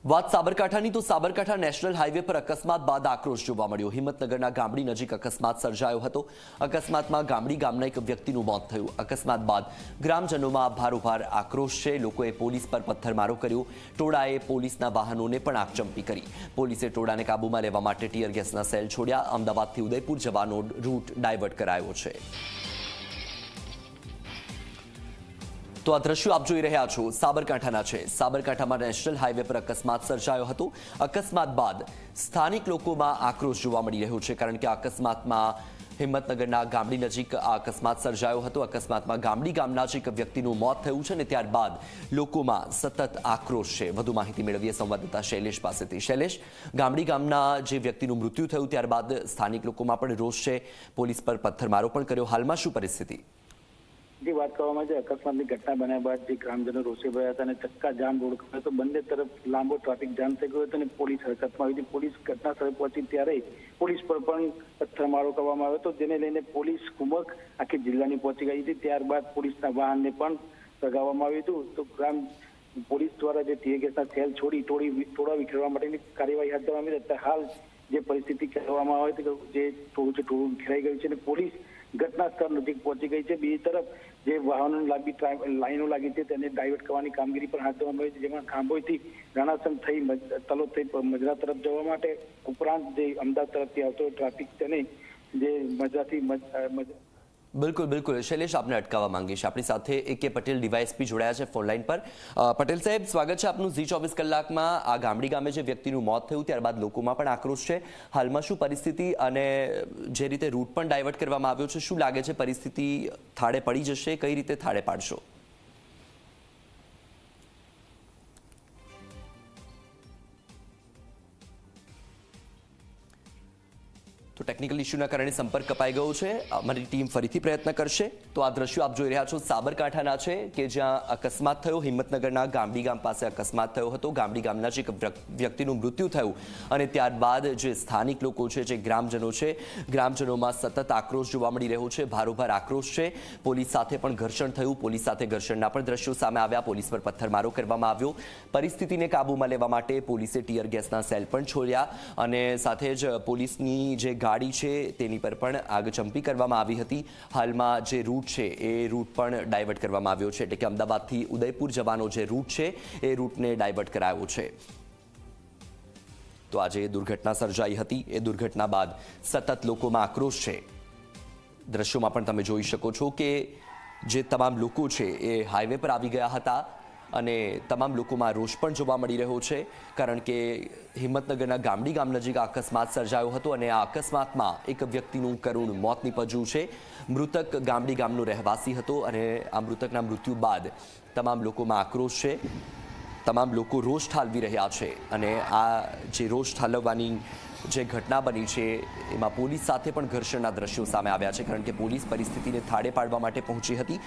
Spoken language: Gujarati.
વાત સાબરકાંઠાની તો સાબરકાંઠા નેશનલ હાઈવે પર અકસ્માત બાદ આક્રોશ જોવા મળ્યો। હિંમતનગરના ગામડી નજીક અકસ્માત સર્જાયો હતો। અકસ્માતમાં ગામડી ગામના એક વ્યક્તિનું મોત થયું। અકસ્માત બાદ ગ્રામજનોમાં ભારોભાર આક્રોશ છે। લોકોએ પોલીસ પર પથ્થરમારો કર્યો। ટોળાએ પોલીસના વાહનોને પણ આગચંપી કરી। પોલીસે ટોળાને કાબૂમાં લેવા માટે ટીયર ગેસના સેલ છોડ્યા। અમદાવાદથી ઉદયપુર જવાનો રૂટ ડાયવર્ટ કરાયો છે। તો આ દ્રશ્યો આપ જોઈ રહ્યા છો સાબરકાંઠાના છે। સાબરકાંઠામાં નેશનલ હાઈવે પર અકસ્માત સર્જાયો હતો। અકસ્માત બાદ સ્થાનિક લોકોમાં આક્રોશ જોવા મળી રહ્યો છે, કારણ કે અકસ્માતમાં હિંમતનગરના ગામડી નજીક આ અકસ્માત સર્જાયો હતો। અકસ્માતમાં ગામડી ગામના જ એક વ્યક્તિનું મોત થયું છે અને ત્યારબાદ લોકોમાં સતત આક્રોશ છે। વધુ માહિતી મેળવીએ સંવાદદાતા શૈલેષ પાસેથી। શૈલેષ, ગામડી ગામના જે વ્યક્તિનું મૃત્યુ થયું ત્યારબાદ સ્થાનિક લોકોમાં પણ રોષ છે, પોલીસ પર પથ્થરમારો પણ કર્યો। હાલમાં શું પરિસ્થિતિ? જે વાત કરવામાં આવે છે, અકસ્માતની ઘટના બન્યા બાદ જે ગ્રામજનો રોષે ભર્યા હતા અને ચક્કા જામ રોડ કર્યો હતો। બંને તરફ લાંબો ટ્રાફિક જામ થઈ ગયો હતો અને પોલીસ હરકતમાં આવી હતી। પોલીસ ઘટના સ્થળે પહોંચી ત્યારે પોલીસ પર પણ પથ્થરમારો કરવામાં આવ્યો હતો, જેને લઈને પોલીસ કુમક આખી જિલ્લાની પહોંચી ગઈ હતી। ત્યારબાદ પોલીસના વાહનને પણ સગાવવામાં આવ્યું હતું। તો ગ્રામ પોલીસ દ્વારા જે ટીયર ગેસના સેલ છોડી ટોળા વિખેરવા માટેની કાર્યવાહી હાથ ધરવામાં આવી। હાલ જે પરિસ્થિતિ કહેવામાં આવે છે કે જે ટોળું વિખેરાઈ ગયું છે અને પોલીસ ઘટના સ્થળ નજીક પહોંચી ગઈ છે। બીજી તરફ જે વાહનો લાઈનો લાગી છે તેને ડાયવર્ટ કરવાની કામગીરી પણ હાથ ધરવામાં આવી છે, જેમાં ખાંભોઈથી રાણાસણ થઈ તલોદ થઈ મજરા તરફ જવા માટે ઉપરાંત જે અમદાવાદ તરફથી આવતો ટ્રાફિક તેને જે મજરાથી બિલકુલ શૈલેષ, આપને અટકાવવા માંગીશ। આપણી સાથે AK પટેલ ડીવાયએસપી જોડાયા છે ફોનલાઈન પર। પટેલ સાહેબ, સ્વાગત છે આપનું ઝી24 કલાકમાં। આ ગામડી ગામે જે વ્યક્તિનું મોત થયું ત્યારબાદ લોકોમાં પણ આક્રોશ છે। હાલમાં શું પરિસ્થિતિ અને જે રીતે રૂટ પણ ડાયવર્ટ કરવામાં આવ્યો છે, શું લાગે છે પરિસ્થિતિ થાળે પડી જશે? કઈ રીતે થાળે પાડશો? તો ટેકનિકલ ઇશ્યુના કારણે સંપર્ક કપાઈ ગયો છે। અમારી ટીમ ફરીથી પ્રયત્ન કરશે। તો આ દ્રશ્યો આપ જોઈ રહ્યા છો સાબરકાંઠાના છે, કે જ્યાં અકસ્માત થયો। હિંમતનગરના ગામડી ગામ પાસે અકસ્માત થયો હતો। ગામડી ગામના જ એક વ્યક્તિનું મૃત્યુ થયું અને ત્યારબાદ જે સ્થાનિક લોકો છે, જે ગ્રામજનો છે, ગ્રામજનોમાં સતત આક્રોશ જોવા મળી રહ્યો છે, ભારોભાર આક્રોશ છે। પોલીસ સાથે પણ ઘર્ષણ થયું। પોલીસ સાથે ઘર્ષણના પણ દ્રશ્યો સામે આવ્યા। પોલીસ પર પથ્થરમારો કરવામાં આવ્યો। પરિસ્થિતિને કાબૂમાં લેવા માટે પોલીસે ટીયર ગેસના સેલ પણ છોડ્યા અને સાથે જ પોલીસની જે ગાડી છે તેની પર પણ આગચંપી કરવામાં આવી હતી। હાલમાં જે રૂટ છે એ રૂટ પણ ડાયવર્ટ કરવામાં આવ્યો છે, એટલે કે અમદાવાદથી ઉદયપુર જવાનો જે રૂટ છે એ રૂટને ડાયવર્ટ કરાયો છે। તો આજે દુર્ઘટના સર્જાઈ હતી। એ દુર્ઘટના બાદ સતત લોકોમાં આક્રોશ છે। દ્રશ્યોમાં પણ તમે જોઈ શકો છો કે જે તમામ લોકો છે એ હાઈવે પર આવી ગયા હતા અને તમામ લોકોમાં રોષ પણ જોવા મળી રહ્યો છે, કારણ કે હિંમતનગરના ગામડી ગામ નજીક અકસ્માત સર્જાયો હતો અને આ અકસ્માતમાં એક વ્યક્તિનું કરુણ મોત નીપજ્યું છે। મૃતક ગામડી ગામનો રહેવાસી હતો અને આ મૃતકના મૃત્યુ બાદ તમામ લોકોમાં આક્રોશ છે। તમામ લોકો રોષ ઠાલવી રહ્યા છે અને આ જે રોષ ઠાલવવાની જે ઘટના બની છે એમાં પોલીસ સાથે પણ ઘર્ષણના દ્રશ્યો સામે આવ્યા છે, કારણ કે પોલીસ પરિસ્થિતિને થાળે પાડવા માટે પહોંચી હતી।